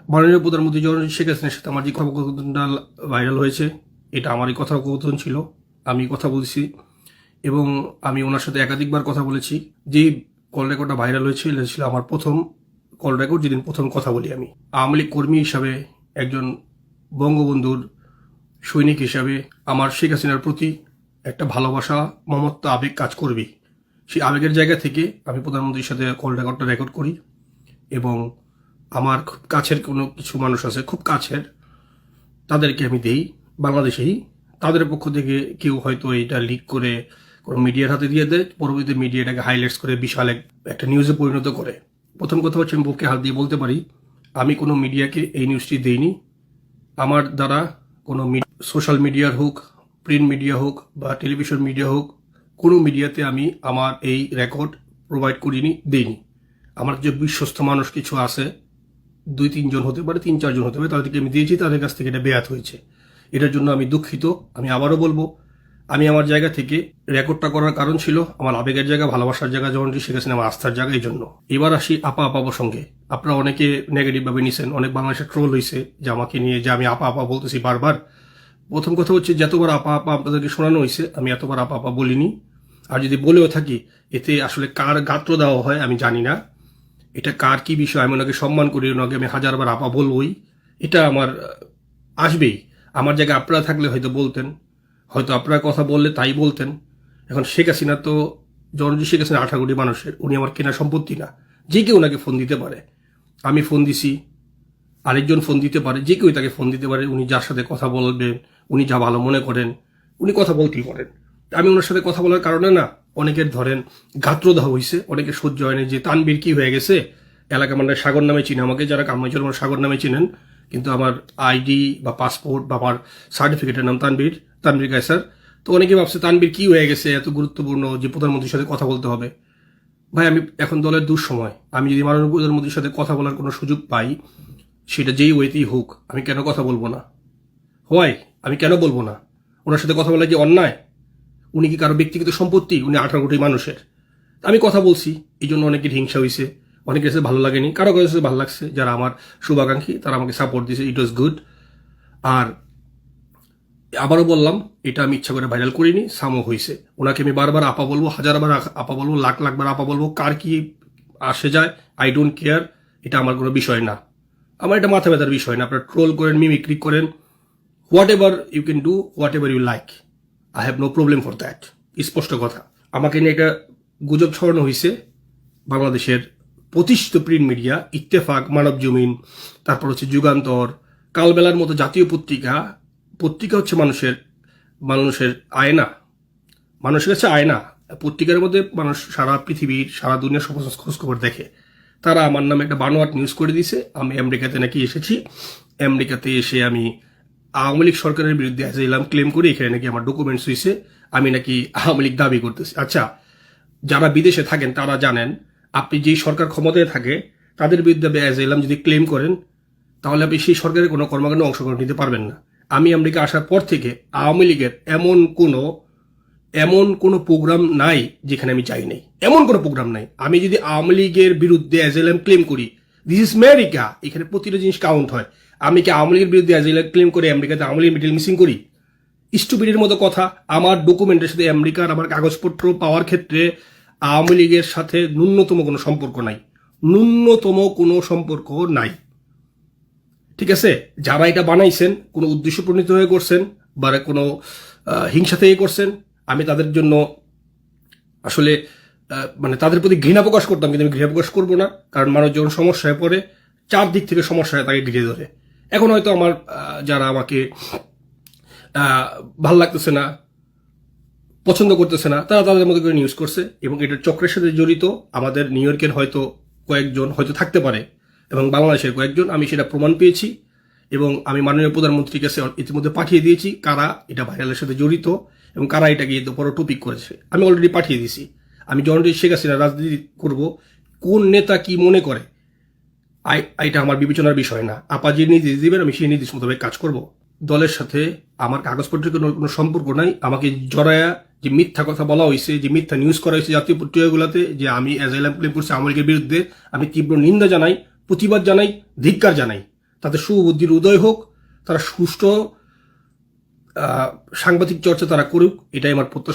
মাননীয় প্রধানমন্ত্রী জননেত্রী শেখ হাসিনার সাথে আমার যে কথোপকথনটা ভাইরাল হয়েছে, এটা আমারই কথোপকথন ছিল। আমি কথা বলছি এবং আমি ওনার সাথে একাধিকবার কথা বলেছি। যে কল রেকর্ডটা ভাইরাল হয়েছিল এটা ছিল আমার প্রথম কল রেকর্ড, যেদিন প্রথম কথা বলি আমি। আওয়ামী লীগ কর্মী হিসাবে, একজন বঙ্গবন্ধুর সৈনিক হিসাবে আমার শেখ হাসিনার প্রতি একটা ভালোবাসা, মমত্ব, আবেগ কাজ করবে। সেই আবেগের জায়গা থেকে আমি প্রধানমন্ত্রীর সাথে কল রেকর্ডটা রেকর্ড করি এবং আমার খুব কাছের কোনো কিছু মানুষ আছে, খুব কাছের, তাদেরকে আমি দেই। বাংলাদেশেই তাদের পক্ষ থেকে কেউ হয়তো এটা লিক করে কোনো মিডিয়ার হাতে দিয়ে দেয়, পরবর্তীতে মিডিয়া এটাকে হাইলাইটস করে বিশাল একটা নিউজে পরিণত করে। প্রথম কথা হচ্ছে, আমি বুকে হাত দিয়ে বলতে পারি, আমি কোনো মিডিয়াকে এই নিউজটি দেইনি। আমার দ্বারা কোনো সোশ্যাল মিডিয়ার হোক, প্রিন্ট মিডিয়া হোক বা টেলিভিশন মিডিয়া হোক, কোনো মিডিয়াতে আমি আমার এই রেকর্ড প্রোভাইড করিনি, দেইনি। আমার যে বিশ্বস্ত মানুষ কিছু আছে, 2-3 জন হতে পারে, 3-4 জন হতে পারে, তাদেরকে আমি দিয়েছি, তাদের কাছ থেকে এটা বেয়াত হয়েছে। এটার জন্য আমি দুঃখিত। আমি আবারও বলবো, আমি আমার জায়গা থেকে রেকর্ডটা করার কারণ ছিল আমার আবেগের জায়গা, ভালোবাসার জায়গা, যেমন শেখ হাসিনা আমার আস্থার জায়গা। এই জন্য এবার আসি আপা প্রসঙ্গে। আপনারা অনেকে নেগেটিভ ভাবে নিছেন, অনেক বাংলাদেশে ট্রোল হয়েছে যে আমাকে নিয়ে, যে আমি আপা বলতেছি বারবার। প্রথম কথা হচ্ছে, যতবার আপা আপনাদেরকে শোনানো হয়েছে, আমি এতবার আপা বলিনি। আর যদি বলেও থাকি, এতে আসলে কার গাত্র দেওয়া হয় আমি জানি না। এটা কার কি বিষয়, আমি ওনাকে সম্মান করি, ওনাকে আমি হাজারবার আপা বলবই, এটা আমার আসবেই। আমার জায়গায় আপনারা থাকলে হয়তো বলতেন, হয়তো আপনারা কথা বললে তাই বলতেন। এখন শেখ হাসিনা তো, জননেত্রী শেখ হাসিনা 18 কোটি মানুষের, উনি আমার কেনা সম্পত্তি না। যে কেউ ওনাকে ফোন দিতে পারে, আমি ফোন দিছি, আরেকজন ফোন দিতে পারে, যে কেউ তাকে ফোন দিতে পারে। উনি যার সাথে কথা বলবেন, উনি যা ভালো মনে করেন, উনি কথা বলতেই পারেন। আমি ওনার সাথে কথা বলার কারণে না, অনেকের ধরেন গাত্রদাহ হয়েছে, অনেকে সহ্য হয়নি যে তানবীর কি হয়ে গেছে। এলাকা মানে সাগর নামে চিনে আমাকে, যারা কামাইচর সাগর নামে চিনেন, কিন্তু আমার আইডি বা পাসপোর্ট বা আমার সার্টিফিকেটের নাম তানবীর কায়সার। তো অনেকে ভাবছে তানবীর কি হয়ে গেছে, এত গুরুত্বপূর্ণ যে প্রধানমন্ত্রীর সাথে কথা বলতে হবে। ভাই, আমি এখন দলের দুঃসময়, আমি যদি মাননীয় প্রধানমন্ত্রীর সাথে কথা বলার কোনো সুযোগ পাই, সেটা যেই ওয়েতেই হোক, আমি কেন কথা বলবো না? হয়, আমি কেন বলবো না? ওনার সাথে কথা বলা যে অন্যায়? উনি কি কারো ব্যক্তিগত সম্পত্তি? উনি 18 কোটি মানুষের। আমি কথা বলছি, এই জন্য অনেকের হিংসা হয়েছে, অনেকের কাছে ভালো লাগেনি, কারো কাছে ভালো লাগছে। যারা আমার শুভাকাঙ্ক্ষী তারা আমাকে সাপোর্ট দিয়েছে, ইট ওয়াজ গুড। আর আবারও বললাম, এটা আমি ইচ্ছা করে ভাইরাল করিনি, সামো হয়েছে। ওনাকে আমি বারবার আপা বলবো, হাজারবার আপা বলবো, লাখবার আপা বলবো, কার কি আসে যায়, আই ডোন্ট কেয়ার। এটা আমার কোনো বিষয় না, আমার এটা মাথা ব্যথার বিষয় না। আপনারা ট্রোল করেন, মিমিক্রি করেন, whatever you can do, whatever you like, I have no problem for that. স্পষ্ট কথা। আমাকে নিয়ে একটা গুজব ছড়ানো হয়েছে। বাংলাদেশের প্রতিষ্ঠিত প্রিন্ট মিডিয়া, ইত্তেফাক, মানব জমিন, তারপর হচ্ছে যুগান্তর, কালবেলার মতো জাতীয় পত্রিকা হচ্ছে মানুষের আয়না, মানুষের কাছে আয়না। পত্রিকার মধ্যে মানুষ সারা পৃথিবীর, সারা দুনিয়ার সমস্ত খোঁজখবর দেখে। তারা আমার নামে একটা বানোয়াট নিউজ করে দিয়েছে, আমি আমেরিকাতে নাকি এসেছি, আমেরিকাতে এসে আমি আওয়ামী লীগ সরকারের বিরুদ্ধে এলাম ক্লেম করি, এখানে নাকি আমার ডকুমেন্টস হয়েছে, আমি নাকি আওয়ামী লীগ দাবি করতেছি। আচ্ছা, যারা বিদেশে থাকেন তারা জানেন, আপনি যেই সরকার ক্ষমতায় থাকে তাদের বিরুদ্ধে এলাম যদি ক্লেম করেন, তাহলে আপনি সেই সরকারের কোনো কর্মকাণ্ডে অংশগ্রহণ নিতে পারবেন না। আমি আমেরিকা আসার পর থেকে আওয়ামী লীগের এমন কোনো প্রোগ্রাম নাই যেখানে আমি যাই নাই, এমন কোনো প্রোগ্রাম নাই। আমি যদি আওয়ামী লীগের বিরুদ্ধে এলাম ক্লেম করি, দিস ইজ আমেরিকা, এখানে প্রতিটা জিনিস কাউন্ট হয়। আমি কি আওয়ামী লীগের বিরুদ্ধে এলাম ক্লেম করে আমেরিকাতে আওয়ামী লীগ মিডিল মিসিং করি? স্টুপিডের মতো কথা। আমার ডকুমেন্টের সাথে আমেরিকার আমার কাগজপত্র পাওয়ার ক্ষেত্রে আওয়ামী লীগের সাথে ন্যূনতম কোনো সম্পর্ক নাই, ন্যূনতম কোনো সম্পর্ক নাই। ঠিক আছে? যারা এটা বানাইছেন কোনো উদ্দেশ্য প্রণীত হয়ে করছেন বা কোনো হিংসা থেকে করছেন, আমি তাদের জন্য আসলে মানে তাদের প্রতি ঘৃণা প্রকাশ করতাম, কিন্তু আমি ঘৃণা প্রকাশ করবো না। কারণ মানুষ যখন সমস্যায় পড়ে, চারদিক থেকে সমস্যায় তাকে ঘিরে ধরে। এখন হয়তো আমার যারা আমাকে ভাল লাগতেছে না, পছন্দ করতেছে না, তারা তাদের মতো করে নিউজ করছে এবং এটার চক্রের সাথে জড়িত আমাদের নিউ ইয়র্কের হয়তো কয়েকজন হয়তো থাকতে পারে এবং বাংলাদেশের কয়েকজন। আমি সেটা প্রমাণ পেয়েছি এবং আমি মাননীয় প্রধানমন্ত্রীর কাছে ইতিমধ্যে পাঠিয়ে দিয়েছি কারা এটা ভাইরালের সাথে জড়িত এবং কারা এটাকে বড় টপিক করেছে। আমি অলরেডি পাঠিয়ে দিয়েছি। আমি জননেত্রী শেখ হাসিনা রাজনীতি করব, কোন নেতা কি মনে করে এটা আমার বিবেচনার বিষয় না। আপা যে নির্দেশ দিবেন আমি সেই নির্দেশ মোতাবেক কাজ করব। দলের সাথে আমার কাগজপত্রের কোনো সম্পর্ক নাই। আমাকে জড়ায়া যে মিথ্যা কথা বলা হয়েছে, যে মিথ্যা নিউজ করা হয়েছে জাতীয় পত্রিকাগুলোতে, যে আমি অ্যাজাইলাম ক্লেম করছি আওয়ামী লীগের বিরুদ্ধে, আমি তীব্র নিন্দা জানাই, প্রতিবাদ জানাই, ধিক্কার জানাই। তাদের সুবুদ্ধির উদয় হোক, তারা সুষ্ঠু সাংবাদিক চর্চা তারা করুক, এটাই আমার প্রত্যাশা।